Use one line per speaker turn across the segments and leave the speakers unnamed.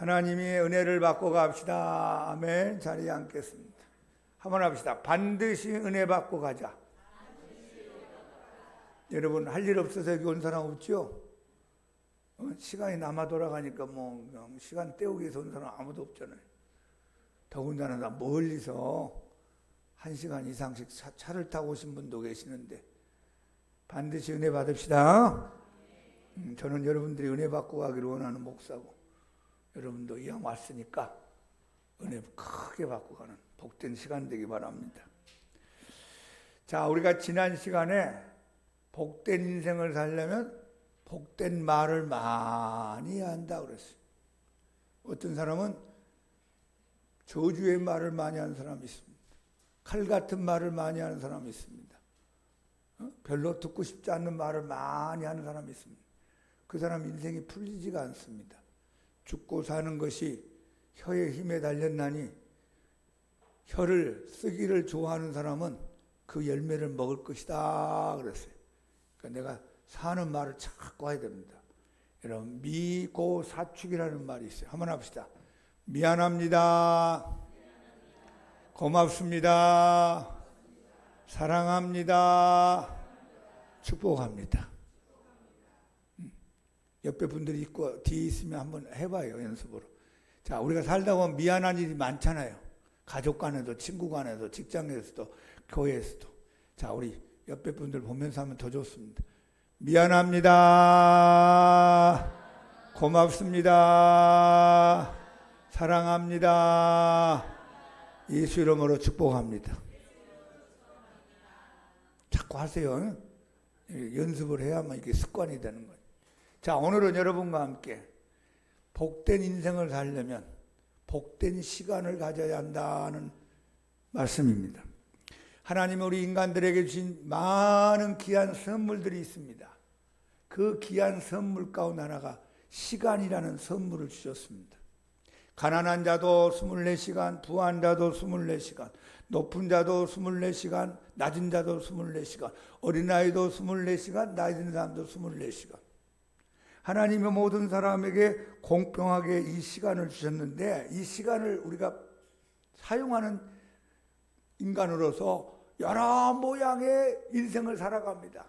하나님의 은혜를 받고 갑시다. 아멘. 자리에 앉겠습니다. 한번 합시다. 반드시 은혜 받고 가자. 여러분, 할 일 없어서 여기 온 사람 없죠? 시간이 남아 돌아가니까 뭐 그냥 시간 때우기 위해서 온 사람 아무도 없잖아요. 더군다나 멀리서 1시간 이상씩 차를 타고 오신 분도 계시는데 반드시 은혜 받읍시다. 저는 여러분들이 은혜 받고 가기를 원하는 목사고, 여러분도 이왕 왔으니까 은혜 크게 받고 가는 복된 시간 되기 바랍니다. 자, 우리가 지난 시간에 복된 인생을 살려면 복된 말을 많이 해야 한다 그랬어요. 어떤 사람은 저주의 말을 많이 하는 사람이 있습니다. 칼 같은 말을 많이 하는 사람이 있습니다. 별로 듣고 싶지 않는 말을 많이 하는 사람이 있습니다. 그 사람 인생이 풀리지가 않습니다. 죽고 사는 것이 혀의 힘에 달렸나니 혀를 쓰기를 좋아하는 사람은 그 열매를 먹을 것이다 그랬어요. 그러니까 내가 사는 말을 찾고 해야 됩니다. 여러분, 미고사축이라는 말이 있어요. 한번 합시다. 미안합니다. 고맙습니다. 사랑합니다. 축복합니다. 옆에 분들이 있고 뒤에 있으면 한번 해봐요, 연습으로. 자, 우리가 살다 보면 미안한 일이 많잖아요. 가족 간에도, 친구 간에도, 직장에서도, 교회에서도. 자, 우리 옆에 분들 보면서 하면 더 좋습니다. 미안합니다. 고맙습니다. 사랑합니다. 예수 이름으로 축복합니다. 자꾸 하세요. 연습을 해야만 이게 습관이 되는 거예요. 자, 오늘은 여러분과 함께 복된 인생을 살려면 복된 시간을 가져야 한다는 말씀입니다. 하나님은 우리 인간들에게 주신 많은 귀한 선물들이 있습니다. 그 귀한 선물 가운데 하나가 시간이라는 선물을 주셨습니다. 가난한 자도 24시간, 부한 자도 24시간, 높은 자도 24시간, 낮은 자도 24시간, 어린아이도 24시간, 나이 든 사람도 24시간. 하나님의 모든 사람에게 공평하게 이 시간을 주셨는데, 이 시간을 우리가 사용하는 인간으로서 여러 모양의 인생을 살아갑니다.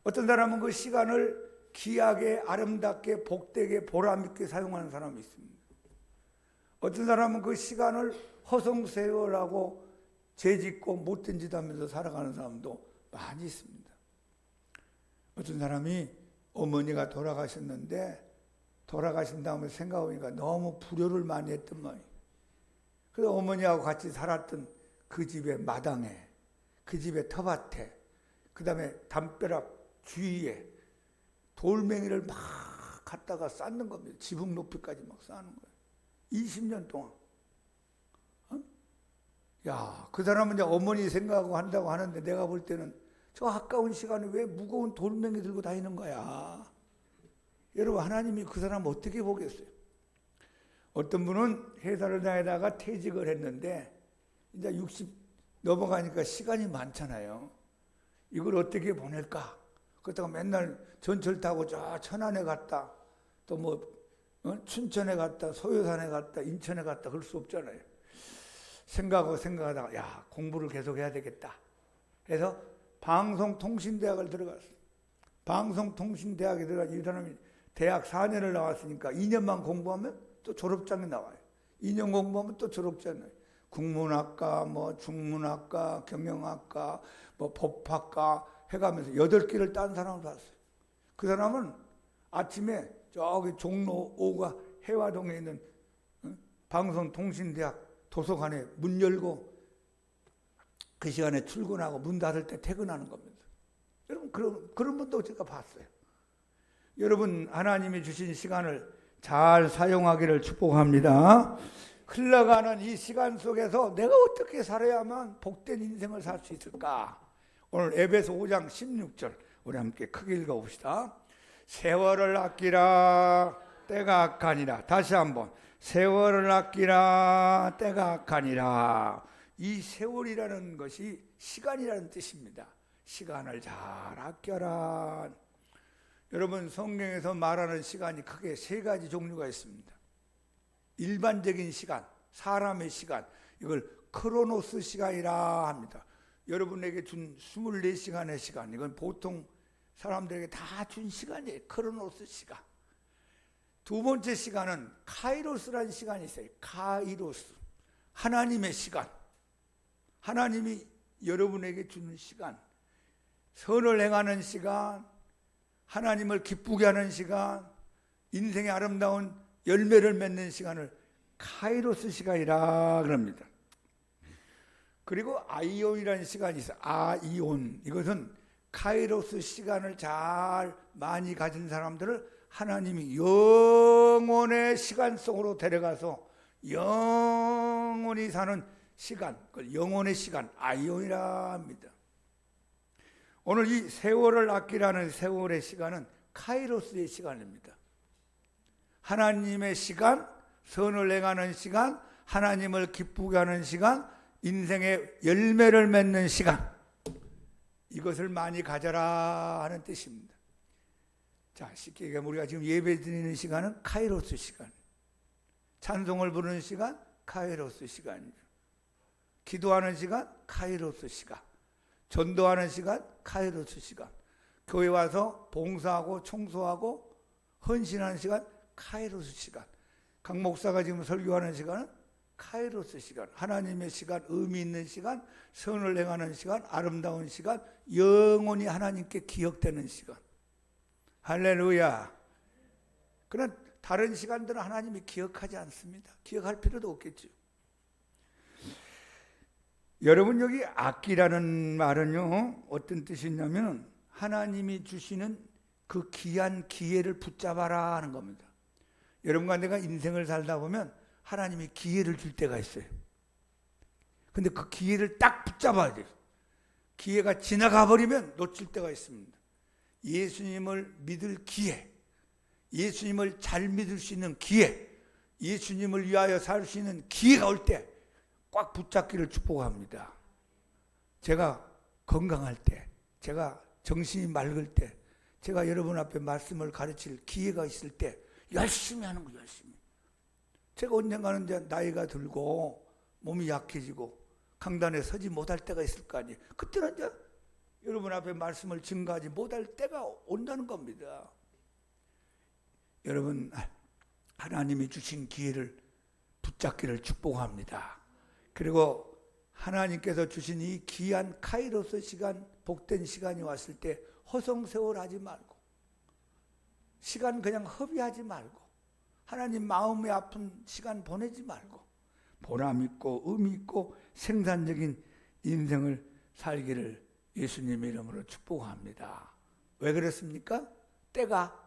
어떤 사람은 그 시간을 귀하게, 아름답게, 복되게, 보람있게 사용하는 사람이 있습니다. 어떤 사람은 그 시간을 허송세월하고 죄짓고 못된 짓 하면서 살아가는 사람도 많이 있습니다. 어떤 사람이 어머니가 돌아가셨는데, 돌아가신 다음에 생각해보니까 너무 불효를 많이 했던 모양이에요. 그래서 어머니하고 같이 살았던 그 집의 마당에, 그 집의 텃밭에, 그 다음에 담벼락 주위에 돌멩이를 막 갖다가 쌓는 겁니다. 지붕 높이까지 막 쌓는 거예요. 20년 동안. 야, 그 사람은 이제 어머니 생각하고 한다고 하는데, 내가 볼 때는 저 아까운 시간에 왜 무거운 돌멩이 들고 다니는 거야? 여러분, 하나님이 그 사람 어떻게 보겠어요? 어떤 분은 회사를 다니다가 퇴직을 했는데 이제 60 넘어가니까 시간이 많잖아요. 이걸 어떻게 보낼까? 그렇다고 맨날 전철 타고 저 천안에 갔다, 또 뭐 춘천에 갔다, 소요산에 갔다, 인천에 갔다 그럴 수 없잖아요. 생각하다가 야, 공부를 계속 해야 되겠다 해서 방송통신대학을 들어갔어요. 방송통신대학에 들어가서 이 사람이 대학 4년을 나왔으니까 2년만 공부하면 또 졸업장이 나와요. 2년 공부하면 또 졸업장이 나와요. 국문학과, 뭐 중문학과, 경영학과, 뭐 법학과 해가면서 8개를 딴 사람을 봤어요. 그 사람은 아침에 저기 종로 5가 해화동에 있는 방송통신대학 도서관에 문 열고 그 시간에 출근하고 문 닫을 때 퇴근하는 겁니다. 여러분, 그런 분도 제가 봤어요. 여러분, 하나님이 주신 시간을 잘 사용하기를 축복합니다. 흘러가는 이 시간 속에서 내가 어떻게 살아야만 복된 인생을 살 수 있을까? 오늘 에베소 5장 16절 우리 함께 크게 읽어봅시다. 세월을 아끼라, 때가 악하니라. 다시 한번, 세월을 아끼라, 때가 악하니라. 이 세월이라는 것이 시간이라는 뜻입니다. 시간을 잘 아껴라. 여러분, 성경에서 말하는 시간이 크게 3가지 종류가 있습니다. 일반적인 시간, 사람의 시간, 이걸 크로노스 시간이라 합니다. 여러분에게 준 24시간의 시간, 이건 보통 사람들에게 다 준 시간이에요. 크로노스 시간. 두 번째 시간은 카이로스라는 시간이 있어요. 카이로스, 하나님의 시간. 하나님이 여러분에게 주는 시간, 선을 행하는 시간, 하나님을 기쁘게 하는 시간, 인생의 아름다운 열매를 맺는 시간을 카이로스 시간이라 그럽니다. 그리고 아이온이라는 시간이 있어요. 아이온. 이것은 카이로스 시간을 잘 많이 가진 사람들을 하나님이 영원의 시간 속으로 데려가서 영원히 사는 시간, 영원의 시간, 아이온이라 합니다. 오늘 이 세월을 아끼라는 세월의 시간은 카이로스의 시간입니다. 하나님의 시간, 선을 행하는 시간, 하나님을 기쁘게 하는 시간, 인생의 열매를 맺는 시간, 이것을 많이 가져라 하는 뜻입니다. 자, 쉽게 얘기하면 우리가 지금 예배 드리는 시간은 카이로스 시간, 찬송을 부르는 시간 카이로스 시간이죠. 기도하는 시간 카이로스 시간, 전도하는 시간 카이로스 시간, 교회 와서 봉사하고 청소하고 헌신하는 시간 카이로스 시간, 강 목사가 지금 설교하는 시간은 카이로스 시간, 하나님의 시간, 의미 있는 시간, 선을 행하는 시간, 아름다운 시간, 영원히 하나님께 기억되는 시간. 할렐루야. 그러나 다른 시간들은 하나님이 기억하지 않습니다. 기억할 필요도 없겠죠. 여러분, 여기 아끼라는 말은요, 어떤 뜻이냐면 하나님이 주시는 그 귀한 기회를 붙잡아라 하는 겁니다. 여러분과 내가 인생을 살다 보면 하나님이 기회를 줄 때가 있어요. 근데 그 기회를 딱 붙잡아야 돼요. 기회가 지나가 버리면 놓칠 때가 있습니다. 예수님을 믿을 기회, 예수님을 잘 믿을 수 있는 기회, 예수님을 위하여 살 수 있는 기회가 올 때 꽉 붙잡기를 축복합니다. 제가 건강할 때, 제가 정신이 맑을 때, 제가 여러분 앞에 말씀을 가르칠 기회가 있을 때 열심히 하는 거예요. 열심히. 제가 언젠가는 이제 나이가 들고 몸이 약해지고 강단에 서지 못할 때가 있을 거 아니에요. 그때는 이제 여러분 앞에 말씀을 증거하지 못할 때가 온다는 겁니다. 여러분, 하나님이 주신 기회를 붙잡기를 축복합니다. 그리고 하나님께서 주신 이 귀한 카이로스 시간, 복된 시간이 왔을 때 허송세월하지 말고, 시간 그냥 허비하지 말고, 하나님 마음이 아픈 시간 보내지 말고 보람 있고 의미 있고 생산적인 인생을 살기를 예수님의 이름으로 축복합니다. 왜 그렇습니까? 때가,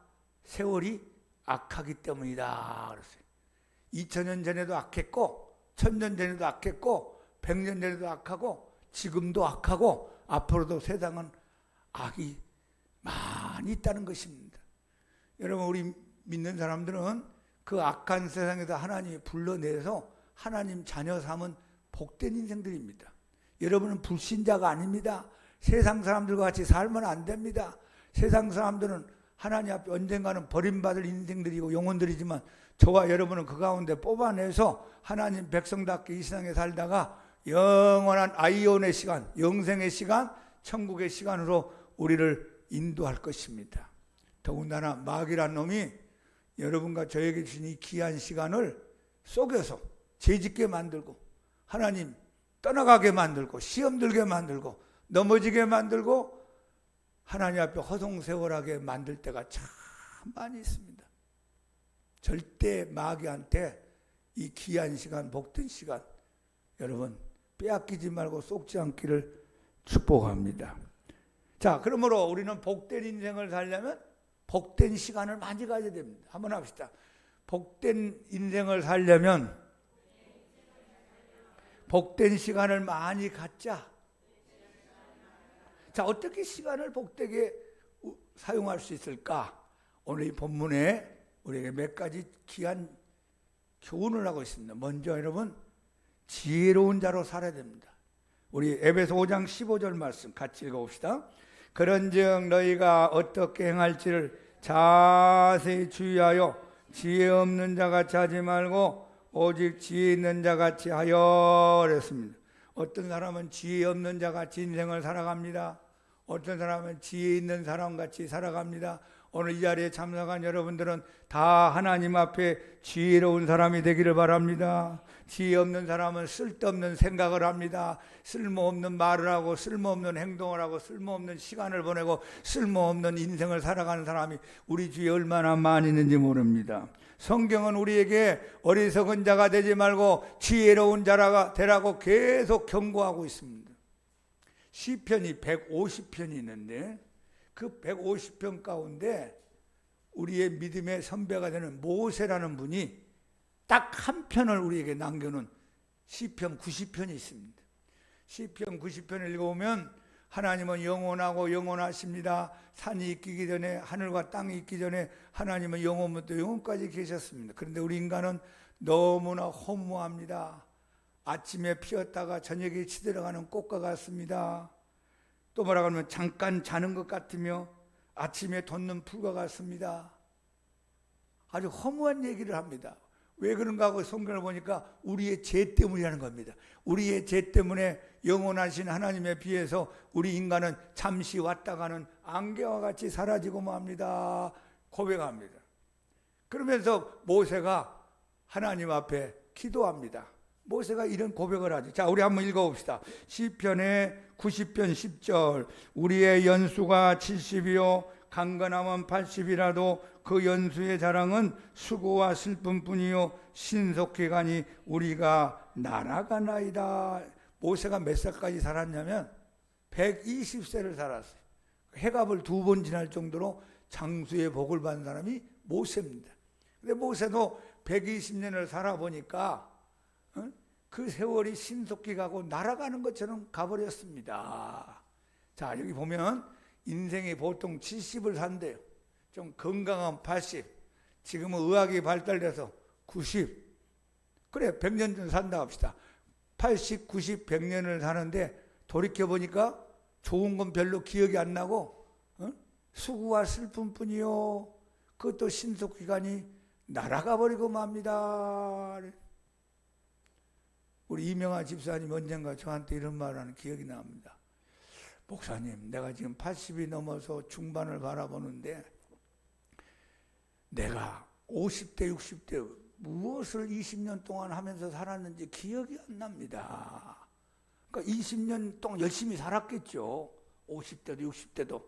세월이 악하기 때문이다 그랬어요. 2000년 전에도 악했고 1000년 전에도 악했고 100년 전에도 악하고 지금도 악하고 앞으로도 세상은 악이 많이 있다는 것입니다. 여러분, 우리 믿는 사람들은 그 악한 세상에서 하나님이 불러내서 하나님 자녀 삼은 복된 인생들입니다. 여러분은 불신자가 아닙니다. 세상 사람들과 같이 살면 안 됩니다. 세상 사람들은 하나님 앞에 언젠가는 버림받을 인생들이고 영혼들이지만 저와 여러분은 그 가운데 뽑아내서 하나님 백성답게 이 세상에 살다가 영원한 아이온의 시간, 영생의 시간, 천국의 시간으로 우리를 인도할 것입니다. 더군다나 마귀란 놈이 여러분과 저에게 주신 이 귀한 시간을 속여서 죄짓게 만들고 하나님 떠나가게 만들고 시험 들게 만들고 넘어지게 만들고 하나님 앞에 허송세월하게 만들 때가 참 많이 있습니다. 절대 마귀한테 이 귀한 시간, 복된 시간 여러분 빼앗기지 말고 속지 않기를 축복합니다. 자, 그러므로 우리는 복된 인생을 살려면 복된 시간을 많이 가져야 됩니다. 한번 합시다. 복된 인생을 살려면 복된 시간을 많이 갖자. 자, 어떻게 시간을 복되게 사용할 수 있을까? 오늘 이 본문에 우리에게 몇 가지 귀한 교훈을 하고 있습니다. 먼저 여러분, 지혜로운 자로 살아야 됩니다. 우리 에베소 5장 15절 말씀 같이 읽어봅시다. 그런즉 너희가 어떻게 행할지를 자세히 주의하여 지혜 없는 자같이 하지 말고 오직 지혜 있는 자 같이 하여 그랬습니다. 어떤 사람은 지혜 없는 자 같이 인생을 살아갑니다. 어떤 사람은 지혜 있는 사람 같이 살아갑니다. 오늘 이 자리에 참석한 여러분들은 다 하나님 앞에 지혜로운 사람이 되기를 바랍니다. 지혜 없는 사람은 쓸데없는 생각을 합니다. 쓸모없는 말을 하고 쓸모없는 행동을 하고 쓸모없는 시간을 보내고 쓸모없는 인생을 살아가는 사람이 우리 주위에 얼마나 많이 있는지 모릅니다. 성경은 우리에게 어리석은 자가 되지 말고 지혜로운 자가 되라고 계속 경고하고 있습니다. 시편이 150편이 있는데 그 150편 가운데 우리의 믿음의 선배가 되는 모세라는 분이 딱 한 편을 우리에게 남겨놓은 시편 90편이 있습니다. 시편 90편을 읽어보면 하나님은 영원하고 영원하십니다. 산이 있기 전에, 하늘과 땅이 있기 전에 하나님은 영원부터 영원까지 계셨습니다. 그런데 우리 인간은 너무나 허무합니다. 아침에 피었다가 저녁에 치들어가는 꽃과 같습니다. 또 뭐라고 하면 잠깐 자는 것 같으며 아침에 돋는 풀과 같습니다. 아주 허무한 얘기를 합니다. 왜 그런가 하고 성경을 보니까 우리의 죄 때문이라는 겁니다. 우리의 죄 때문에 영원하신 하나님에 비해서 우리 인간은 잠시 왔다 가는 안개와 같이 사라지고 맙니다. 고백합니다. 그러면서 모세가 하나님 앞에 기도합니다. 모세가 이런 고백을 하죠. 자, 우리 한번 읽어봅시다. 시편의 90편 10절. 우리의 연수가 70이요 강건함은 80이라도 그 연수의 자랑은 수고와 슬픔뿐이요 신속히 가니 우리가 날아가나이다. 모세가 몇 살까지 살았냐면 120세를 살았어요. 해갑을 2번 지날 정도로 장수의 복을 받은 사람이 모세입니다. 근데 모세도 120년을 살아보니까 그 세월이 신속히 가고 날아가는 것처럼 가버렸습니다. 자, 여기 보면 인생이 보통 70을 산대요. 좀 건강한 80, 지금은 의학이 발달돼서 90. 그래, 100년 전 산다 합시다. 80, 90, 100년을 사는데 돌이켜보니까 좋은 건 별로 기억이 안 나고 수고와 슬픔뿐이요 그것도 신속기간이 날아가 버리고 맙니다. 우리 이명아 집사님 언젠가 저한테 이런 말을 하는 기억이 납니다. 목사님, 내가 지금 80이 넘어서 중반을 바라보는데 내가 50대, 60대 무엇을 20년 동안 하면서 살았는지 기억이 안 납니다. 그러니까 20년 동안 열심히 살았겠죠. 50대도 60대도.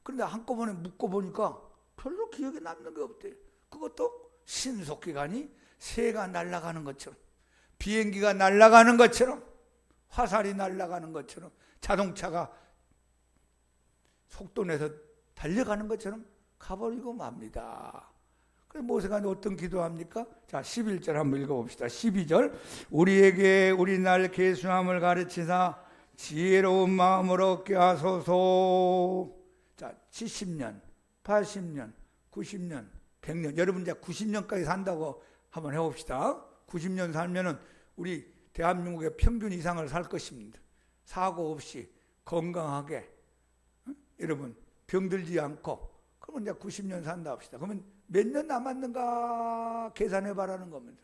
그런데 한꺼번에 묶어보니까 별로 기억에 남는 게 없대요. 그것도 신속기간이 새가 날아가는 것처럼, 비행기가 날아가는 것처럼, 화살이 날아가는 것처럼, 자동차가 속도 내서 달려가는 것처럼 가버리고 맙니다. 그래서 모세가 어떤 기도합니까? 자, 11절 한번 읽어봅시다. 12절. 우리에게 우리 날 계수함을 가르치사 지혜로운 마음을 얻게 하소서. 자, 70년, 80년, 90년, 100년. 여러분 이제 90년까지 산다고 한번 해봅시다. 90년 살면은 우리 대한민국의 평균 이상을 살 것입니다. 사고 없이 건강하게, 여러분 병들지 않고. 그러면 이제 90년 산다 합시다. 그러면 몇 년 남았는가 계산해 봐라는 겁니다.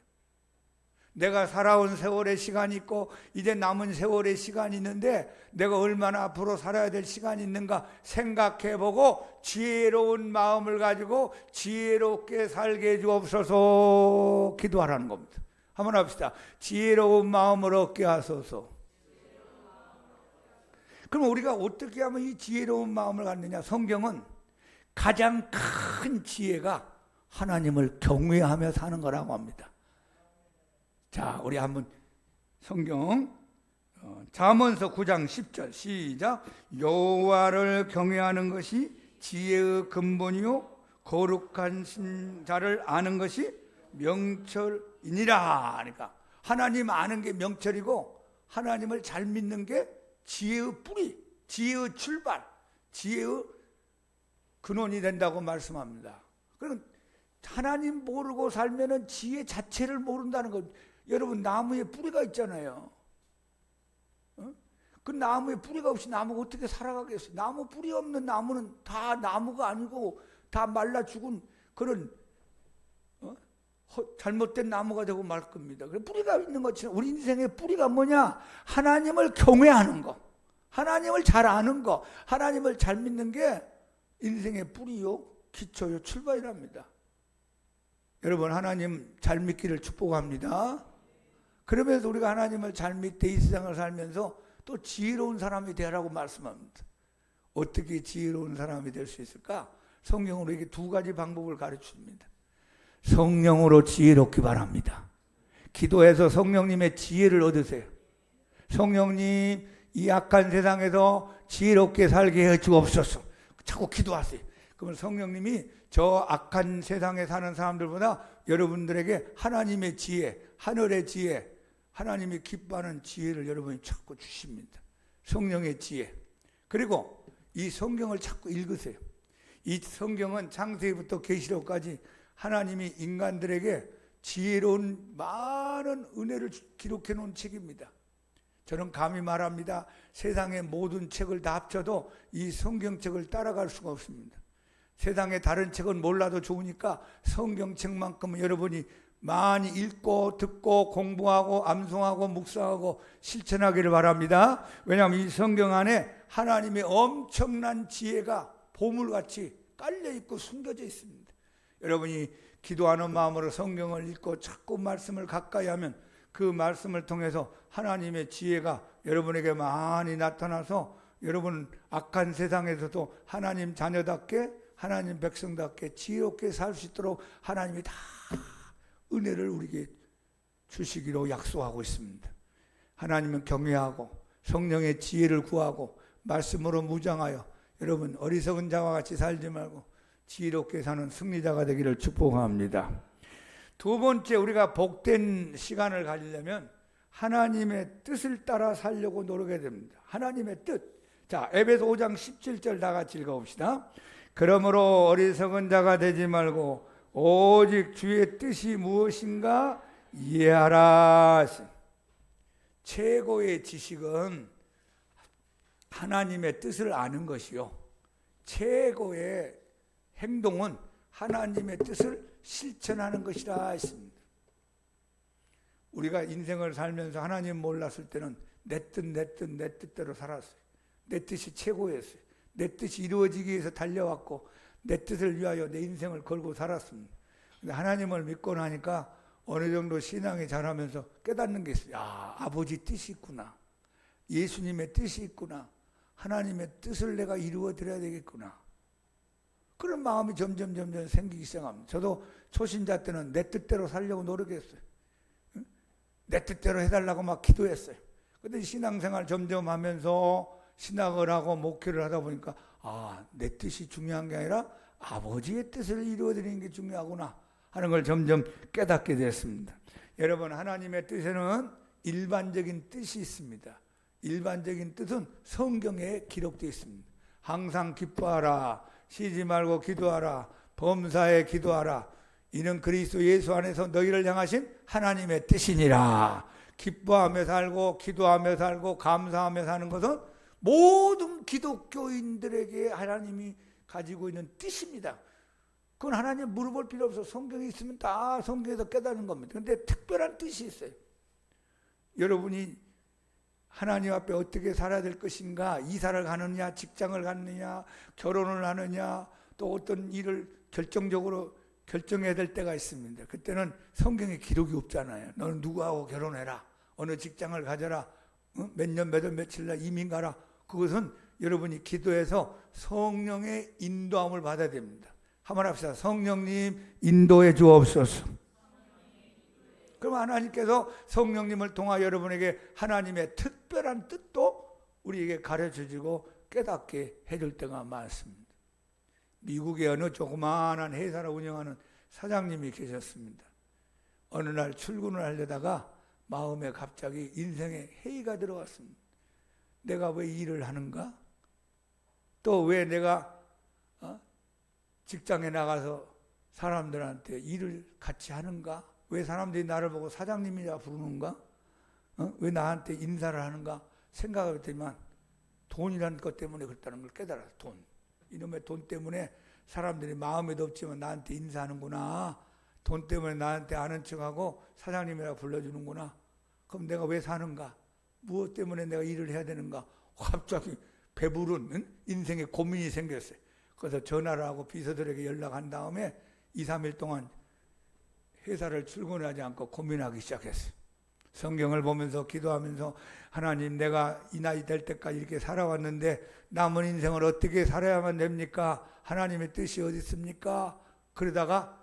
내가 살아온 세월의 시간이 있고 이제 남은 세월의 시간이 있는데 내가 얼마나 앞으로 살아야 될 시간이 있는가 생각해보고 지혜로운 마음을 가지고 지혜롭게 살게 해주옵소서 기도하라는 겁니다. 한번 합시다. 지혜로운 마음을 얻게 하소서. 그럼 우리가 어떻게 하면 이 지혜로운 마음을 갖느냐? 성경은 가장 큰 지혜가 하나님을 경외하며 사는 거라고 합니다. 자, 우리 한번 성경 잠언서 9장 10절 시작. 여호와를 경외하는 것이 지혜의 근본이요 거룩한 자를 아는 것이 명철이니라. 그러니까 하나님 아는 게 명철이고 하나님을 잘 믿는 게 지혜의 뿌리, 지혜의 출발, 지혜의 근원이 된다고 말씀합니다. 그럼 하나님 모르고 살면은 지혜 자체를 모른다는 것. 여러분 나무에 뿌리가 있잖아요. 그 나무에 뿌리가 없이 나무가 어떻게 살아가겠어요? 나무 뿌리 없는 나무는 다 나무가 아니고 다 말라 죽은 그런 잘못된 나무가 되고 말 겁니다. 뿌리가 있는 것처럼 우리 인생의 뿌리가 뭐냐? 하나님을 경외하는 거, 하나님을 잘 아는 거, 하나님을 잘 믿는 게 인생의 뿌리요, 기초요, 출발이랍니다. 여러분, 하나님 잘 믿기를 축복합니다. 그러면서 우리가 하나님을 잘 믿되 이 세상을 살면서 또 지혜로운 사람이 되라고 말씀합니다. 어떻게 지혜로운 사람이 될 수 있을까? 성경으로 이렇게 두 가지 방법을 가르칩니다. 성령으로 지혜롭기 바랍니다. 기도해서 성령님의 지혜를 얻으세요. 성령님, 이 악한 세상에서 지혜롭게 살게 해 주옵소서. 자꾸 기도하세요. 그러면 성령님이 저 악한 세상에 사는 사람들보다 여러분들에게 하나님의 지혜, 하늘의 지혜, 하나님이 기뻐하는 지혜를 여러분이 자꾸 주십니다. 성령의 지혜. 그리고 이 성경을 자꾸 읽으세요. 이 성경은 창세기부터 계시록까지 하나님이 인간들에게 지혜로운 많은 은혜를 기록해 놓은 책입니다. 저는 감히 말합니다. 세상의 모든 책을 다 합쳐도 이 성경책을 따라갈 수가 없습니다. 세상의 다른 책은 몰라도 좋으니까 성경책만큼은 여러분이 많이 읽고 듣고 공부하고 암송하고 묵상하고 실천하기를 바랍니다. 왜냐하면 이 성경 안에 하나님의 엄청난 지혜가 보물같이 깔려있고 숨겨져 있습니다. 여러분이 기도하는 마음으로 성경을 읽고 자꾸 말씀을 가까이 하면 그 말씀을 통해서 하나님의 지혜가 여러분에게 많이 나타나서 여러분 악한 세상에서도 하나님 자녀답게 하나님 백성답게 지혜롭게 살 수 있도록 하나님이 다 은혜를 우리에게 주시기로 약속하고 있습니다. 하나님은 경외하고 성령의 지혜를 구하고 말씀으로 무장하여 여러분 어리석은 자와 같이 살지 말고 지혜롭게 사는 승리자가 되기를 축복합니다. 두 번째, 우리가 복된 시간을 가지려면 하나님의 뜻을 따라 살려고 노력해야 됩니다. 하나님의 뜻. 자, 에베소 5장 17절 다 같이 읽어봅시다. 그러므로 어리석은 자가 되지 말고 오직 주의 뜻이 무엇인가 이해하라. 최고의 지식은 하나님의 뜻을 아는 것이요, 최고의 행동은 하나님의 뜻을 실천하는 것이라 했습니다. 우리가 인생을 살면서 하나님 몰랐을 때는 내 뜻대로 살았어요. 내 뜻이 최고였어요. 내 뜻이 이루어지기 위해서 달려왔고 내 뜻을 위하여 내 인생을 걸고 살았습니다. 근데 하나님을 믿고 나니까 어느 정도 신앙이 자라면서 깨닫는 게 있어요. 야, 아버지 뜻이 있구나. 예수님의 뜻이 있구나. 하나님의 뜻을 내가 이루어 드려야 되겠구나. 그런 마음이 점점 생기기 시작합니다. 저도 초신자 때는 내 뜻대로 살려고 노력했어요. 내 뜻대로 해달라고 막 기도했어요. 근데 신앙생활 점점 하면서 신학을 하고 목회를 하다 보니까 내 뜻이 중요한 게 아니라 아버지의 뜻을 이루어드리는 게 중요하구나 하는 걸 점점 깨닫게 됐습니다. 여러분, 하나님의 뜻에는 일반적인 뜻이 있습니다. 일반적인 뜻은 성경에 기록되어 있습니다. 항상 기뻐하라, 쉬지 말고 기도하라, 범사에 기도하라. 이는 그리스도 예수 안에서 너희를 향하신 하나님의 뜻이니라. 기뻐하며 살고 기도하며 살고 감사하며 사는 것은 모든 기독교인들에게 하나님이 가지고 있는 뜻입니다. 그건 하나님 물어볼 필요 없어. 성경이 있으면 다 성경에서 깨닫는 겁니다. 그런데 특별한 뜻이 있어요. 여러분이 하나님 앞에 어떻게 살아야 될 것인가, 이사를 가느냐, 직장을 갖느냐, 결혼을 하느냐, 또 어떤 일을 결정적으로 결정해야 될 때가 있습니다. 그때는 성경에 기록이 없잖아요. 너는 누구하고 결혼해라, 어느 직장을 가져라, 몇 년 몇 월 며칠 날 이민 가라. 그것은 여러분이 기도해서 성령의 인도함을 받아야 됩니다. 한번 합시다. 성령님 인도해 주옵소서. 그럼 하나님께서 성령님을 통하여 여러분에게 하나님의 특별한 뜻도 우리에게 가르쳐주고 깨닫게 해줄 때가 많습니다. 미국의 어느 조그마한 회사를 운영하는 사장님이 계셨습니다. 어느 날 출근을 하려다가 마음에 갑자기 인생의 회의가 들어왔습니다. 내가 왜 일을 하는가? 또 왜 내가 직장에 나가서 사람들한테 일을 같이 하는가? 왜 사람들이 나를 보고 사장님이라 부르는가? 왜 나한테 인사를 하는가? 생각했더니만 돈이라는 것 때문에 그렇다는 걸 깨달았어. 돈. 이놈의 돈 때문에 사람들이 마음에도 없지만 나한테 인사하는구나. 돈 때문에 나한테 아는 척하고 사장님이라 불러주는구나. 그럼 내가 왜 사는가? 무엇 때문에 내가 일을 해야 되는가? 갑자기 배부른 인생에 고민이 생겼어요. 그래서 전화를 하고 비서들에게 연락한 다음에 2, 3일 동안 회사를 출근하지 않고 고민하기 시작했어요. 성경을 보면서 기도하면서 하나님, 내가 이 나이 될 때까지 이렇게 살아왔는데 남은 인생을 어떻게 살아야만 됩니까? 하나님의 뜻이 어디 있습니까? 그러다가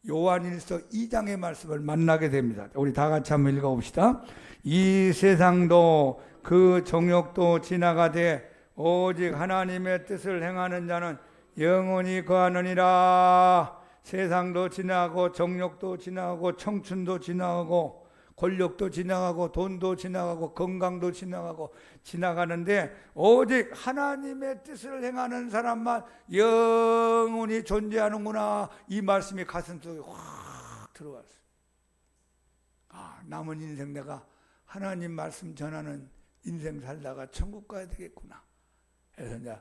요한일서 2장의 말씀을 만나게 됩니다. 우리 다 같이 한번 읽어봅시다. 이 세상도 그 정욕도 지나가되 오직 하나님의 뜻을 행하는 자는 영원히 거하느니라. 세상도 지나가고 정욕도 지나가고 청춘도 지나가고 권력도 지나가고 돈도 지나가고 건강도 지나가고 지나가는데 오직 하나님의 뜻을 행하는 사람만 영원히 존재하는구나. 이 말씀이 가슴속에 확 들어왔어요. 남은 인생 내가 하나님 말씀 전하는 인생 살다가 천국 가야 되겠구나. 그래서 이제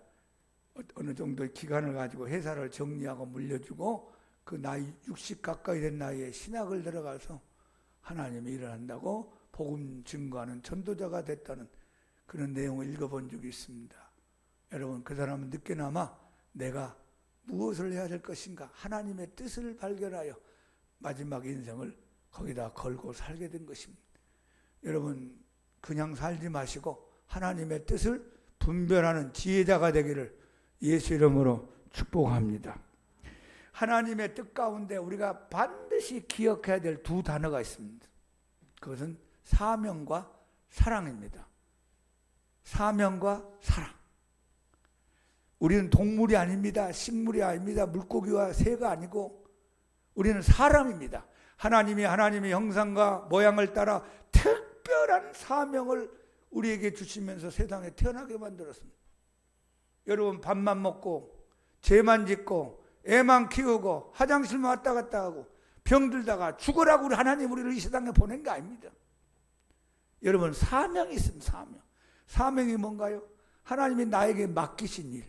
어느 정도 기간을 가지고 회사를 정리하고 물려주고 그 나이 60 가까이 된 나이에 신학을 들어가서 하나님이 일을 한다고 복음 증거하는 전도자가 됐다는 그런 내용을 읽어본 적이 있습니다. 여러분, 그 사람은 늦게나마 내가 무엇을 해야 될 것인가 하나님의 뜻을 발견하여 마지막 인생을 거기다 걸고 살게 된 것입니다. 여러분, 그냥 살지 마시고 하나님의 뜻을 분별하는 지혜자가 되기를 예수 이름으로 축복합니다. 하나님의 뜻 가운데 우리가 반드시 기억해야 될 두 단어가 있습니다. 그것은 사명과 사랑입니다. 사명과 사랑. 우리는 동물이 아닙니다. 식물이 아닙니다. 물고기와 새가 아니고 우리는 사람입니다. 하나님이 하나님의 형상과 모양을 따라 특별한 사명을 우리에게 주시면서 세상에 태어나게 만들었습니다. 여러분, 밥만 먹고 죄만 짓고 애만 키우고 화장실만 왔다 갔다 하고 병들다가 죽으라고 우리 하나님 우리를 이 세상에 보낸 게 아닙니다. 여러분, 사명이 있습니다. 사명. 사명이 뭔가요? 하나님이 나에게 맡기신 일.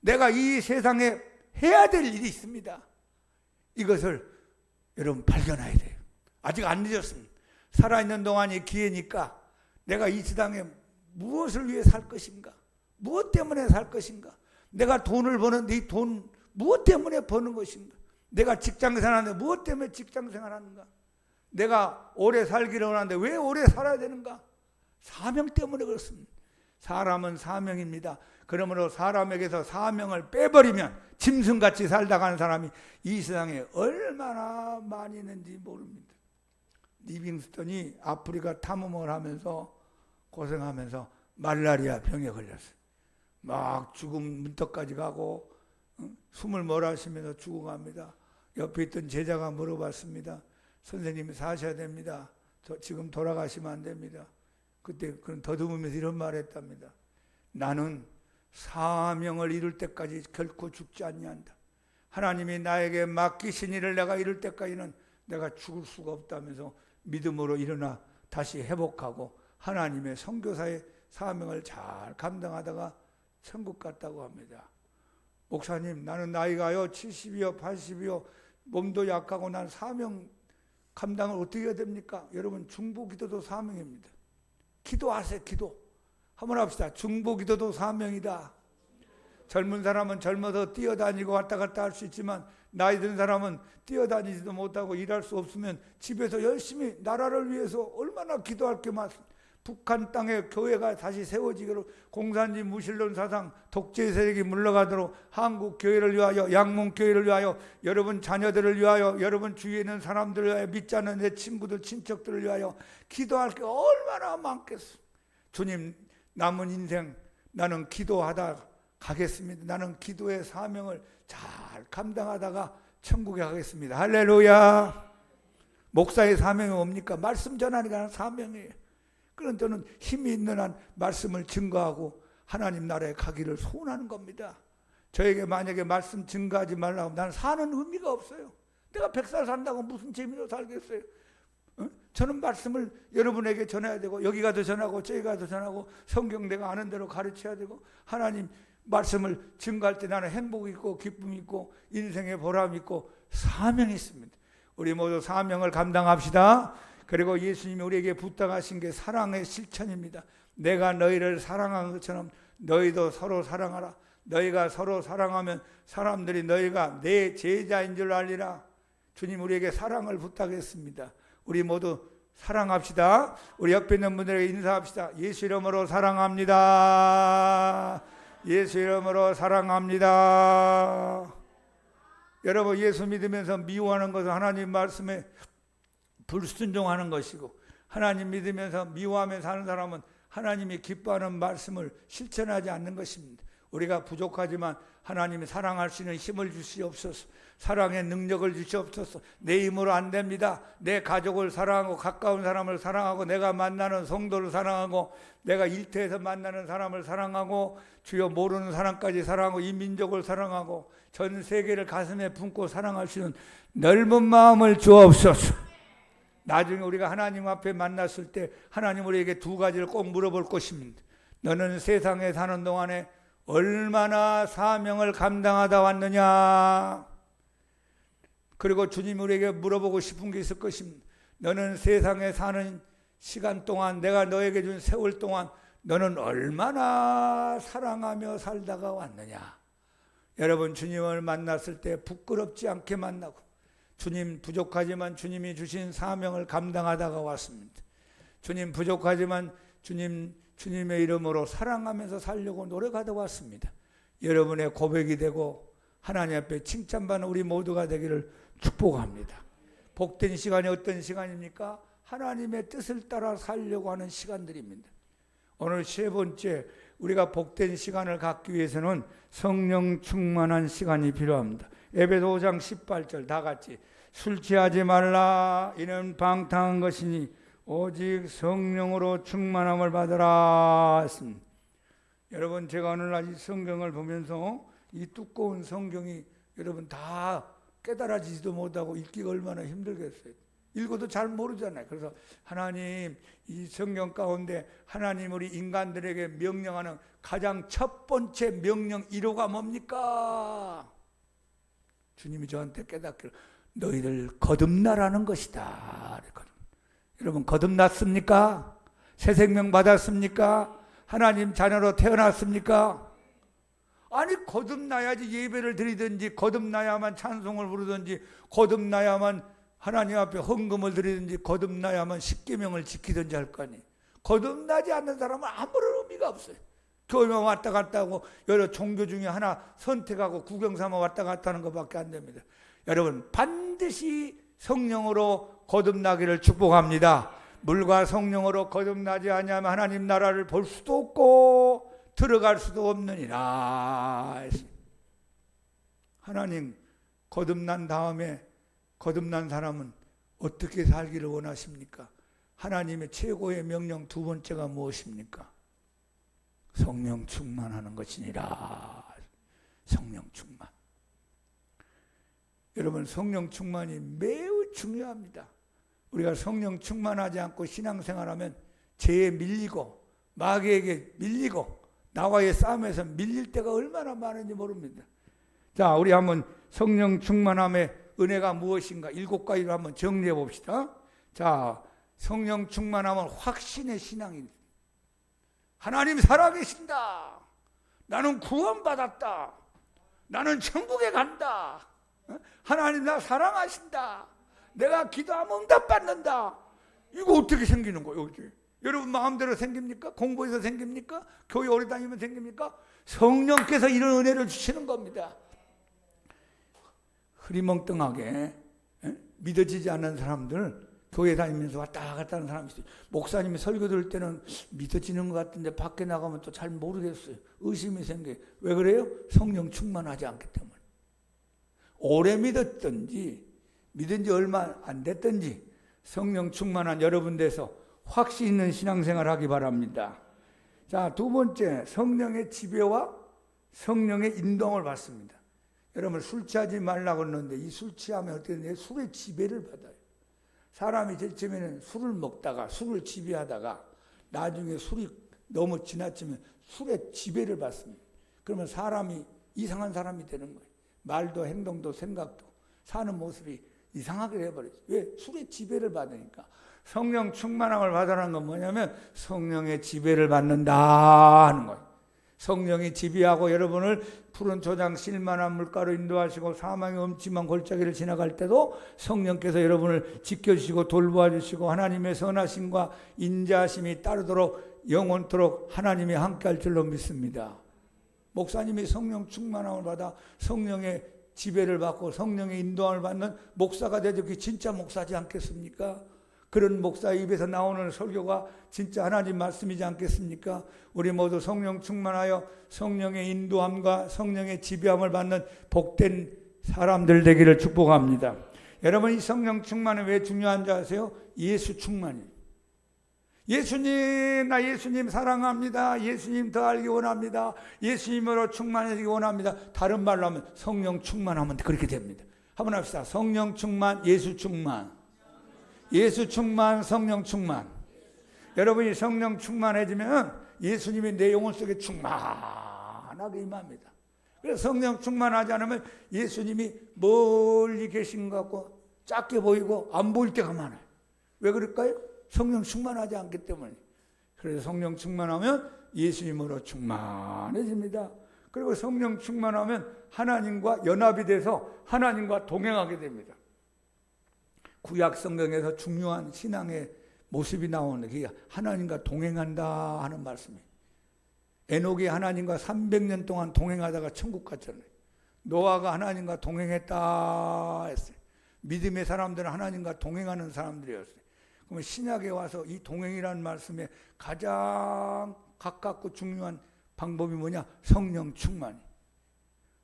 내가 이 세상에 해야 될 일이 있습니다. 이것을 여러분 발견해야 돼요. 아직 안 늦었습니다. 살아있는 동안이 기회니까 내가 이 세상에 무엇을 위해 살 것인가? 무엇 때문에 살 것인가? 내가 돈을 버는데 이 돈 무엇 때문에 버는 것인가? 내가 직장생활하는데 무엇 때문에 직장생활하는가? 내가 오래 살기를 원하는데 왜 오래 살아야 되는가? 사명 때문에 그렇습니다. 사람은 사명입니다. 그러므로 사람에게서 사명을 빼버리면 짐승같이 살다 가는 사람이 이 세상에 얼마나 많이 있는지 모릅니다. 리빙스턴이 아프리카 탐험을 하면서 고생하면서 말라리아 병에 걸렸어요. 막 죽음 문턱까지 가고 숨을 몰아쉬면서 죽어갑니다. 옆에 있던 제자가 물어봤습니다. 선생님이 사셔야 됩니다. 지금 돌아가시면 안 됩니다. 그때 그런 더듬으면서 이런 말을 했답니다. 나는 사명을 이룰 때까지 결코 죽지 아니한다. 하나님이 나에게 맡기신 일을 내가 이룰 때까지는 내가 죽을 수가 없다면서 믿음으로 일어나 다시 회복하고 하나님의 선교사의 사명을 잘 감당하다가 천국 갔다고 합니다. 목사님, 나는 나이가요 70이요 80이요 몸도 약하고 난 사명 감당을 어떻게 해야 됩니까? 여러분, 중보기도도 사명입니다. 기도하세요. 기도 한번 합시다. 중보기도도 사명이다. 젊은 사람은 젊어서 뛰어다니고 왔다 갔다 할 수 있지만 나이 든 사람은 뛰어다니지도 못하고 일할 수 없으면 집에서 열심히 나라를 위해서 얼마나 기도할 게 많습니다. 북한 땅에 교회가 다시 세워지기로 공산주의 무신론 사상 독재 세력이 물러가도록 한국 교회를 위하여 양문 교회를 위하여 여러분 자녀들을 위하여 여러분 주위에 있는 사람들을 위하여 믿지 않는 내 친구들 친척들을 위하여 기도할 게 얼마나 많겠어. 주님, 남은 인생 나는 기도하다 가겠습니다. 나는 기도의 사명을 잘 감당하다가 천국에 가겠습니다. 할렐루야. 목사의 사명이 뭡니까? 말씀 전하는 사명이에요. 그런 저는 힘이 있는 한 말씀을 증거하고 하나님 나라에 가기를 소원하는 겁니다. 저에게 만약에 말씀 증거하지 말라고 하면 나는 사는 의미가 없어요. 내가 100살 산다고 무슨 재미로 살겠어요? 저는 말씀을 여러분에게 전해야 되고 여기 가도 전하고 저기 가도 전하고 성경 내가 아는 대로 가르쳐야 되고 하나님 말씀을 증거할 때 나는 행복이 있고 기쁨이 있고 인생의 보람이 있고 사명이 있습니다. 우리 모두 사명을 감당합시다. 그리고 예수님이 우리에게 부탁하신 게 사랑의 실천입니다. 내가 너희를 사랑한 것처럼 너희도 서로 사랑하라. 너희가 서로 사랑하면 사람들이 너희가 내 제자인 줄 알리라. 주님 우리에게 사랑을 부탁했습니다. 우리 모두 사랑합시다. 우리 옆에 있는 분들에게 인사합시다. 예수 이름으로 사랑합니다. 예수 이름으로 사랑합니다. 여러분, 예수 믿으면서 미워하는 것은 하나님 말씀에 불순종하는 것이고, 하나님 믿으면서 미워하며 사는 사람은 하나님이 기뻐하는 말씀을 실천하지 않는 것입니다. 우리가 부족하지만 하나님이 사랑할 수 있는 힘을 주시옵소서. 사랑의 능력을 주시옵소서. 내 힘으로 안 됩니다. 내 가족을 사랑하고 가까운 사람을 사랑하고 내가 만나는 성도를 사랑하고 내가 일터에서 만나는 사람을 사랑하고 주여 모르는 사람까지 사랑하고 이 민족을 사랑하고 전 세계를 가슴에 품고 사랑할 수 있는 넓은 마음을 주옵소서. 나중에 우리가 하나님 앞에 만났을 때 하나님 우리에게 두 가지를 꼭 물어볼 것입니다. 너는 세상에 사는 동안에 얼마나 사명을 감당하다 왔느냐. 그리고 주님 우리에게 물어보고 싶은 게 있을 것입니다. 너는 세상에 사는 시간 동안 내가 너에게 준 세월 동안 너는 얼마나 사랑하며 살다가 왔느냐. 여러분, 주님을 만났을 때 부끄럽지 않게 만나고 주님 부족하지만 주님이 주신 사명을 감당하다가 왔습니다. 주님 부족하지만 주님의 이름으로 사랑하면서 살려고 노력하다 왔습니다. 여러분의 고백이 되고 하나님 앞에 칭찬받는 우리 모두가 되기를 축복합니다. 복된 시간이 어떤 시간입니까? 하나님의 뜻을 따라 살려고 하는 시간들입니다. 오늘 세 번째, 우리가 복된 시간을 갖기 위해서는 성령 충만한 시간이 필요합니다. 에베소 5장 18절 다 같이 술 취하지 말라 이는 방탕한 것이니 오직 성령으로 충만함을 받으라 했습니다. 여러분, 제가 오늘날 이 성경을 보면서 이 두꺼운 성경이 여러분 다 깨달아지지도 못하고 읽기가 얼마나 힘들겠어요. 읽어도 잘 모르잖아요. 그래서 하나님, 이 성경 가운데 하나님 우리 인간들에게 명령하는 가장 첫 번째 명령 1호가 뭡니까? 주님이 저한테 깨닫기를 너희를 거듭나라는 것이다. 여러분, 거듭났습니까? 새 생명 받았습니까? 하나님 자녀로 태어났습니까? 아니, 거듭나야지 예배를 드리든지 거듭나야만 찬송을 부르든지 거듭나야만 하나님 앞에 헌금을 드리든지 거듭나야만 십계명을 지키든지 할 거 아니에요. 거듭나지 않는 사람은 아무런 의미가 없어요. 교회만 왔다 갔다 하고 여러 종교 중에 하나 선택하고 구경 삼아 왔다 갔다 하는 것밖에 안 됩니다. 여러분, 반드시 성령으로 거듭나기를 축복합니다. 물과 성령으로 거듭나지 않으면 하나님 나라를 볼 수도 없고 들어갈 수도 없느니라. 하나님, 거듭난 다음에 거듭난 사람은 어떻게 살기를 원하십니까? 하나님의 최고의 명령 두 번째가 무엇입니까? 성령 충만하는 것이니라. 성령 충만. 여러분, 성령 충만이 매우 중요합니다. 우리가 성령 충만하지 않고 신앙생활하면 죄에 밀리고 마귀에게 밀리고 나와의 싸움에서 밀릴 때가 얼마나 많은지 모릅니다. 자, 우리 한번 성령 충만함의 은혜가 무엇인가 7가지로 한번 정리해 봅시다. 자, 성령 충만함은 확신의 신앙입니다. 하나님 살아계신다. 나는 구원받았다. 나는 천국에 간다. 하나님 나 사랑하신다. 내가 기도하면 응답받는다. 이거 어떻게 생기는 거예요? 여러분 마음대로 생깁니까? 공부해서 생깁니까? 교회 오래 다니면 생깁니까? 성령께서 이런 은혜를 주시는 겁니다. 흐리멍텅하게 믿어지지 않는 사람들, 교회 다니면서 왔다 갔다 하는 사람이 있어요. 목사님이 설교 들을 때는 믿어지는 것 같은데 밖에 나가면 또 잘 모르겠어요. 의심이 생겨요. 왜 그래요? 성령 충만하지 않기 때문에. 오래 믿었든지 믿은 지 얼마 안 됐든지 성령 충만한 여러분 돼서 확신 있는 신앙생활 하기 바랍니다. 자, 두 번째, 성령의 지배와 성령의 인도를 받습니다. 여러분, 술 취하지 말라고 했는데 이 술 취하면 어떻게 되냐? 술의 지배를 받아요. 사람이 제일 처음에는 술을 먹다가 술을 지배하다가 나중에 술이 너무 지나치면 술의 지배를 받습니다. 그러면 사람이 이상한 사람이 되는 거예요. 말도 행동도 생각도 사는 모습이 이상하게 돼버리죠. 왜? 술의 지배를 받으니까. 성령 충만함을 받으라는 건 뭐냐면 성령의 지배를 받는다 하는 거예요. 성령이 지배하고 여러분을 푸른 초장 실만한 물가로 인도하시고 사망의 엄침한 골짜기를 지나갈 때도 성령께서 여러분을 지켜주시고 돌보아주시고 하나님의 선하심과 인자하심이 따르도록 영원토록 하나님이 함께할 줄로 믿습니다. 목사님이 성령 충만함을 받아 성령의 지배를 받고 성령의 인도함을 받는 목사가 되죠. 그게 진짜 목사지 않겠습니까? 그런 목사의 입에서 나오는 설교가 진짜 하나님 말씀이지 않겠습니까? 우리 모두 성령 충만하여 성령의 인도함과 성령의 지배함을 받는 복된 사람들 되기를 축복합니다. 여러분, 이 성령 충만은 왜 중요한지 아세요? 예수 충만이에요. 예수님, 나 예수님 사랑합니다. 예수님 더 알기 원합니다. 예수님으로 충만해지기 원합니다. 다른 말로 하면 성령 충만하면 그렇게 됩니다. 한번 합시다. 성령 충만, 예수 충만. 예수 충만, 성령 충만. 여러분이 성령 충만해지면 예수님이 내 영혼 속에 충만하게 임합니다. 그래서 성령 충만하지 않으면 예수님이 멀리 계신 것 같고 작게 보이고 안 보일 때가 많아요. 왜 그럴까요? 성령 충만하지 않기 때문에. 그래서 성령 충만하면 예수님으로 충만해집니다. 그리고 성령 충만하면 하나님과 연합이 돼서 하나님과 동행하게 됩니다. 구약 성경에서 중요한 신앙의 모습이 나오는 게 하나님과 동행한다 하는 말씀이에요. 에녹이 하나님과 300년 동안 동행하다가 천국 갔잖아요. 노아가 하나님과 동행했다 했어요. 믿음의 사람들은 하나님과 동행하는 사람들이었어요. 그러면 신약에 와서 이 동행이라는 말씀에 가장 가깝고 중요한 방법이 뭐냐? 성령 충만이.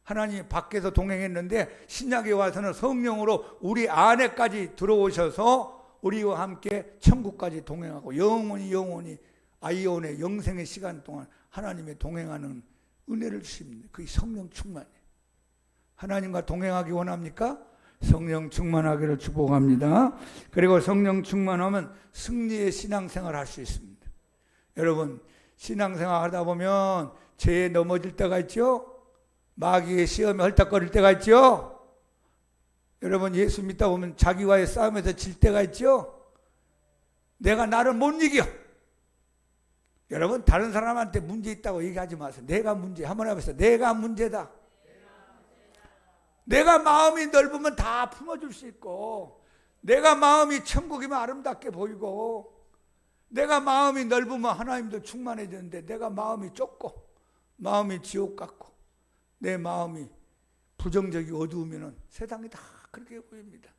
하나님이 밖에서 동행했는데 신약에 와서는 성령으로 우리 안에까지 들어오셔서 우리와 함께 천국까지 동행하고 영원히 아이온의 영생의 시간 동안 하나님의 동행하는 은혜를 주십니다. 그게 성령 충만이에요. 하나님과 동행하기 원합니까? 성령 충만하기를 축복합니다. 그리고 성령 충만하면 승리의 신앙생활을 할 수 있습니다. 여러분, 신앙생활 하다 보면 죄에 넘어질 때가 있죠? 마귀의 시험에 헐떡거릴 때가 있죠? 여러분, 예수 믿다 보면 자기와의 싸움에서 질 때가 있죠? 내가 나를 못 이겨. 여러분, 다른 사람한테 문제 있다고 얘기하지 마세요. 내가 문제. 한번 해보세요. 내가 문제다. 내가 마음이 넓으면 다 품어줄 수 있고, 내가 마음이 천국이면 아름답게 보이고, 내가 마음이 넓으면 하나님도 충만해지는데, 내가 마음이 좁고 마음이 지옥 같고 내 마음이 부정적이 어두우면 세상이 다 그렇게 보입니다.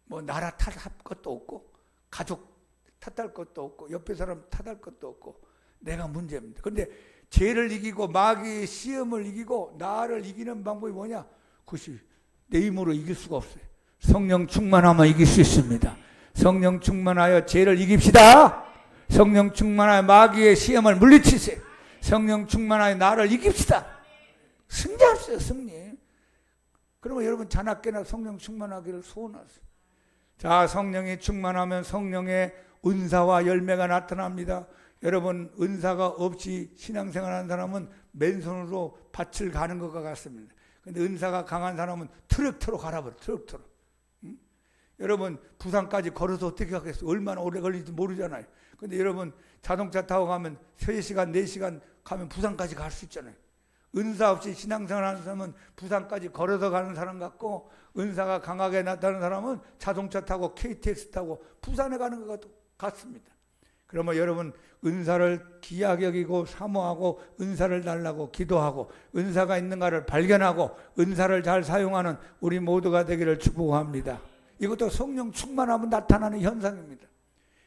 뭐 나라 탓할 것도 없고 가족 탓할 것도 없고 옆에 사람 탓할 것도 없고 내가 문제입니다. 그런데 죄를 이기고 마귀의 시험을 이기고 나를 이기는 방법이 뭐냐? 그것이 내 힘으로 이길 수가 없어요. 성령 충만하면 이길 수 있습니다. 성령 충만하여 죄를 이깁시다. 성령 충만하여 마귀의 시험을 물리치세요. 성령 충만하여 나를 이깁시다. 승리하세요. 승리. 그러면 여러분 자나깨나 성령 충만하기를 소원하세요. 자, 성령이 충만하면 성령의 은사와 열매가 나타납니다. 여러분, 은사가 없이 신앙생활하는 사람은 맨손으로 밭을 가는 것과 같습니다. 근데 은사가 강한 사람은 트럭터로 갈아버려. 트럭터로. 응? 여러분, 부산까지 걸어서 어떻게 가겠어요? 얼마나 오래 걸릴지 모르잖아요. 근데 여러분, 자동차 타고 가면 3시간, 4시간 가면 부산까지 갈 수 있잖아요. 은사 없이 신앙생활 하는 사람은 부산까지 걸어서 가는 사람 같고, 은사가 강하게 나타나는 사람은 자동차 타고 KTX 타고 부산에 가는 것 같습니다. 그러면 여러분, 은사를 귀하게 여기고 사모하고 은사를 달라고 기도하고 은사가 있는가를 발견하고 은사를 잘 사용하는 우리 모두가 되기를 축복합니다. 이것도 성령 충만하면 나타나는 현상입니다.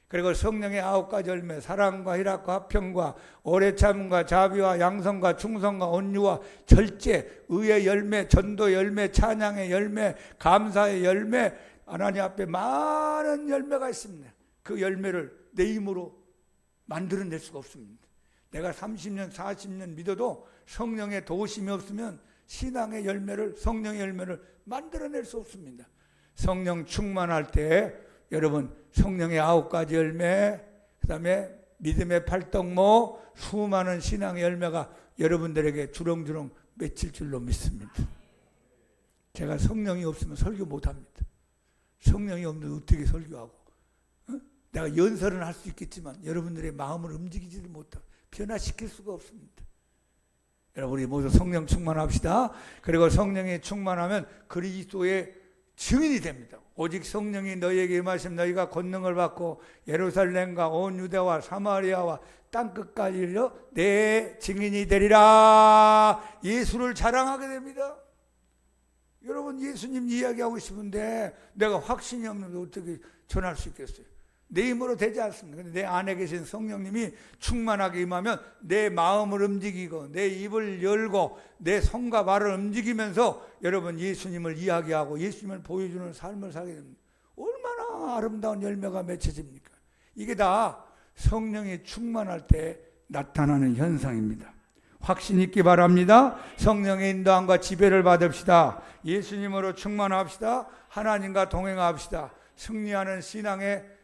그리고 성령의 9가지 열매, 사랑과 희락과 화평과 오래 참음과 자비와 양성과 충성과 온유와 절제, 의의 열매, 전도 열매, 찬양의 열매, 감사의 열매, 하나님 앞에 많은 열매가 있습니다. 그 열매를 내 힘으로 만들어낼 수가 없습니다. 내가 30년, 40년 믿어도 성령의 도우심이 없으면 신앙의 열매를, 성령의 열매를 만들어낼 수 없습니다. 성령 충만할 때 여러분 성령의 9가지 열매, 그 다음에 믿음의 팔덕모 수많은 신앙의 열매가 여러분들에게 주렁주렁 맺힐 줄로 믿습니다. 제가 성령이 없으면 설교 못합니다. 성령이 없는데 어떻게 설교하고, 내가 연설은 할 수 있겠지만 여러분들의 마음을 움직이지를 못하고 변화시킬 수가 없습니다. 여러분, 우리 모두 성령 충만합시다. 그리고 성령이 충만하면 그리스도의 증인이 됩니다. 오직 성령이 너희에게 임하시면 너희가 권능을 받고 예루살렘과 온 유대와 사마리아와 땅끝까지 이르러 내 증인이 되리라. 예수를 자랑하게 됩니다. 여러분, 예수님 이야기하고 싶은데 내가 확신이 없는데 어떻게 전할 수 있겠어요? 내 힘으로 되지 않습니다. 근데 내 안에 계신 성령님이 충만하게 임하면 내 마음을 움직이고 내 입을 열고 내 손과 발을 움직이면서 여러분 예수님을 이야기하고 예수님을 보여주는 삶을 살게 됩니다. 얼마나 아름다운 열매가 맺혀집니까? 이게 다 성령이 충만할 때 나타나는 현상입니다. 확신 있기 바랍니다. 성령의 인도함과 지배를 받읍시다. 예수님으로 충만합시다. 하나님과 동행합시다. 승리하는 신앙의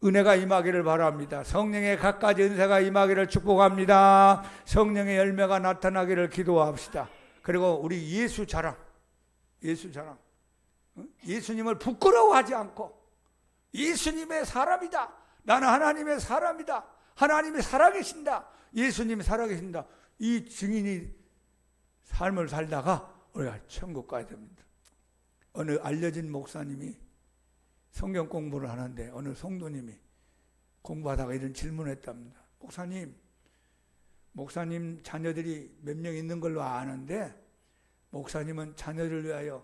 은혜가 임하기를 바랍니다. 성령의 갖가지 은사가 임하기를 축복합니다. 성령의 열매가 나타나기를 기도합시다. 그리고 우리 예수 자랑, 예수님을 부끄러워하지 않고 예수님의 사람이다. 나는 하나님의 사람이다. 하나님이 살아계신다. 예수님이 살아계신다. 이 증인이 삶을 살다가 우리가 천국 가야 됩니다. 어느 알려진 목사님이 성경 공부를 하는데 어느 성도님이 공부하다가 이런 질문을 했답니다. 목사님 자녀들이 몇 명 있는 걸로 아는데 목사님은 자녀를 위하여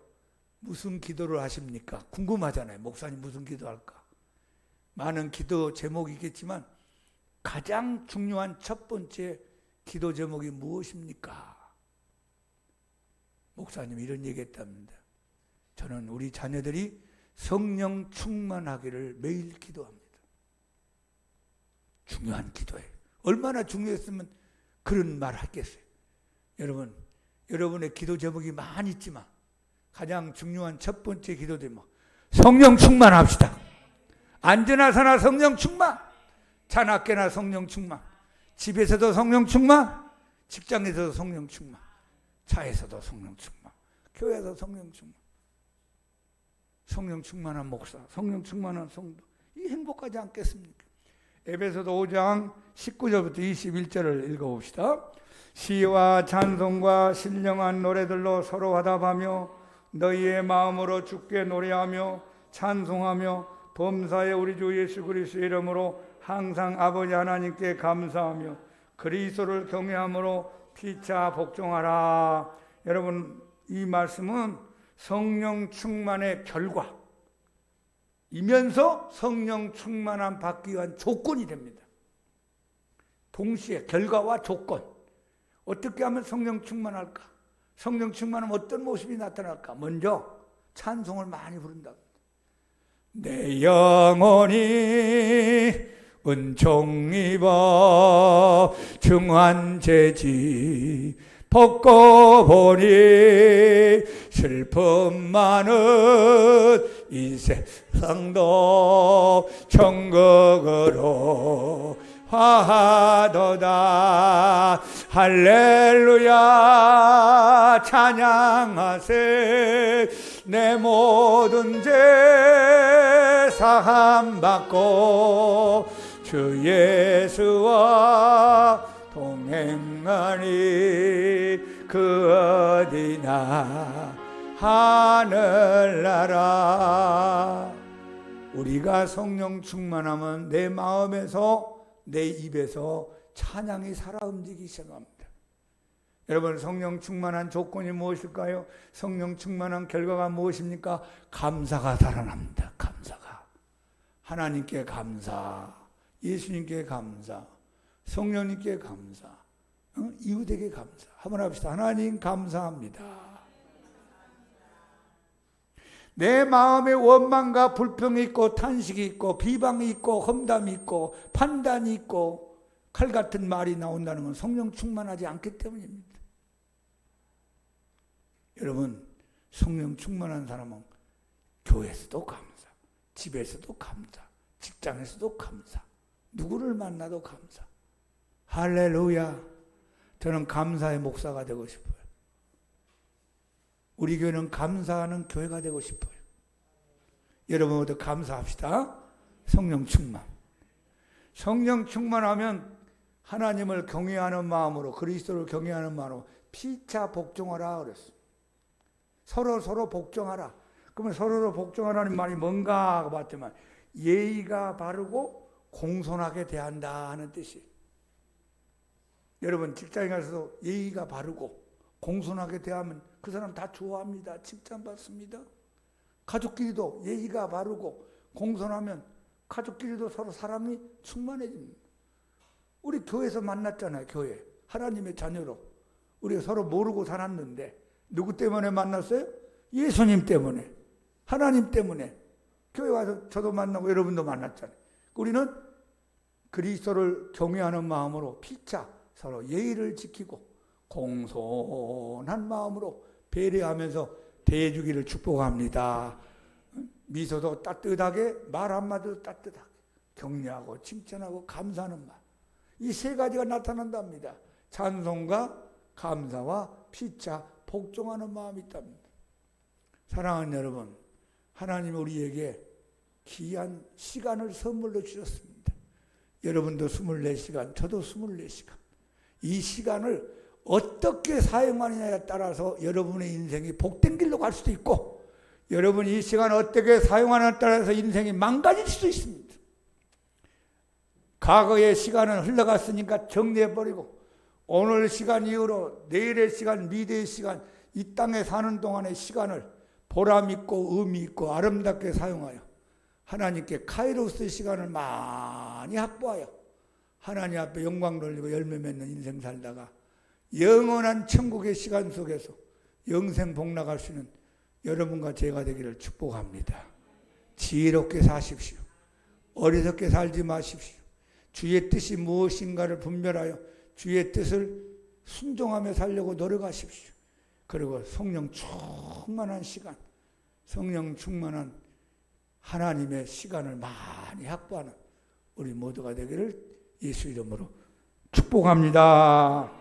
무슨 기도를 하십니까? 궁금하잖아요. 목사님 무슨 기도할까? 많은 기도 제목이 있겠지만 가장 중요한 첫 번째 기도 제목이 무엇입니까? 목사님이 이런 얘기했답니다. 저는 우리 자녀들이 성령 충만하기를 매일 기도합니다. 중요한 기도예요. 얼마나 중요했으면 그런 말 하겠어요. 여러분, 여러분의 기도 제목이 많이 있지만 가장 중요한 첫 번째 기도 제목, 성령 충만합시다. 앉으나 서나 성령 충만, 자나깨나 성령 충만, 집에서도 성령 충만, 직장에서도 성령 충만, 차에서도 성령 충만, 교회에서 성령 충만. 성령 충만한 목사, 성령 충만한 성도, 이 행복하지 않겠습니까? 에베소서 5장 19절부터 21절을 읽어봅시다. 시와 찬송과 신령한 노래들로 서로 화답하며 너희의 마음으로 주께 노래하며 찬송하며 범사에 우리 주 예수 그리스도의 이름으로 항상 아버지 하나님께 감사하며 그리스도를 경외함으로 피차 복종하라. 여러분, 이 말씀은 성령 충만의 결과이면서 성령 충만함 받기 위한 조건이 됩니다. 동시에 결과와 조건. 어떻게 하면 성령 충만할까? 성령 충만하면 어떤 모습이 나타날까? 먼저 찬송을 많이 부른다. 내 영혼이 은총 입어 중한 죄지 벗고 보니 슬픔 많은 이 세상도 천국으로 화하도다. 할렐루야 찬양하세. 내 모든 죄 사함 받고 주 예수와 동행하니 그 어디나 하늘나라. 우리가 성령 충만하면 내 마음에서 내 입에서 찬양이 살아 움직이기 시작합니다. 여러분, 성령 충만한 조건이 무엇일까요? 성령 충만한 결과가 무엇입니까? 감사가 살아납니다. 감사가. 하나님께 감사, 예수님께 감사, 성령님께 감사, 이웃에게 감사. 한번 합시다. 하나님 감사합니다. 내 마음에 원망과 불평이 있고 탄식이 있고 비방이 있고 험담이 있고 판단이 있고 칼 같은 말이 나온다는 건 성령 충만하지 않기 때문입니다. 여러분, 성령 충만한 사람은 교회에서도 감사, 집에서도 감사, 직장에서도 감사, 누구를 만나도 감사. 할렐루야. 저는 감사의 목사가 되고 싶어요. 우리 교회는 감사하는 교회가 되고 싶어요. 여러분 모두 감사합시다. 성령 충만. 성령 충만하면 하나님을 경외하는 마음으로, 그리스도를 경외하는 마음으로 피차 복종하라 그랬어요. 서로 복종하라. 그러면 서로 복종하라는 말이 뭔가 봤더만 예의가 바르고 공손하게 대한다 하는 뜻이에요. 여러분 직장에 가서도 예의가 바르고 공손하게 대하면 그 사람 다 좋아합니다. 칭찬받습니다. 가족끼리도 예의가 바르고 공손하면 가족끼리도 서로 사람이 충만해집니다. 우리 교회에서 만났잖아요. 교회. 하나님의 자녀로. 우리가 서로 모르고 살았는데 누구 때문에 만났어요? 예수님 때문에. 하나님 때문에. 교회 와서 저도 만나고 여러분도 만났잖아요. 우리는 그리스도를 경외하는 마음으로 피차 서로 예의를 지키고 공손한 마음으로 배려하면서 대해주기를 축복합니다. 미소도 따뜻하게, 말 한마디도 따뜻하게, 격려하고 칭찬하고 감사하는 말. 이 세 가지가 나타난답니다. 찬송과 감사와 피차 복종하는 마음이 있답니다. 사랑하는 여러분, 하나님이 우리에게 귀한 시간을 선물로 주셨습니다. 여러분도 24시간, 저도 24시간. 이 시간을 어떻게 사용하느냐에 따라서 여러분의 인생이 복된 길로 갈 수도 있고, 여러분이 이 시간을 어떻게 사용하느냐에 따라서 인생이 망가질 수도 있습니다. 과거의 시간은 흘러갔으니까 정리해버리고 오늘 시간 이후로 내일의 시간, 미래의 시간, 이 땅에 사는 동안의 시간을 보람 있고 의미 있고 아름답게 사용하여 하나님께 카이로스의 시간을 많이 확보하여 하나님 앞에 영광 돌리고 열매 맺는 인생 살다가 영원한 천국의 시간 속에서 영생 복락할 수 있는 여러분과 제가 되기를 축복합니다. 지혜롭게 사십시오. 어리석게 살지 마십시오. 주의 뜻이 무엇인가를 분별하여 주의 뜻을 순종하며 살려고 노력하십시오. 그리고 성령 충만한 시간, 성령 충만한 하나님의 시간을 많이 확보하는 우리 모두가 되기를 예수 이름으로 축복합니다.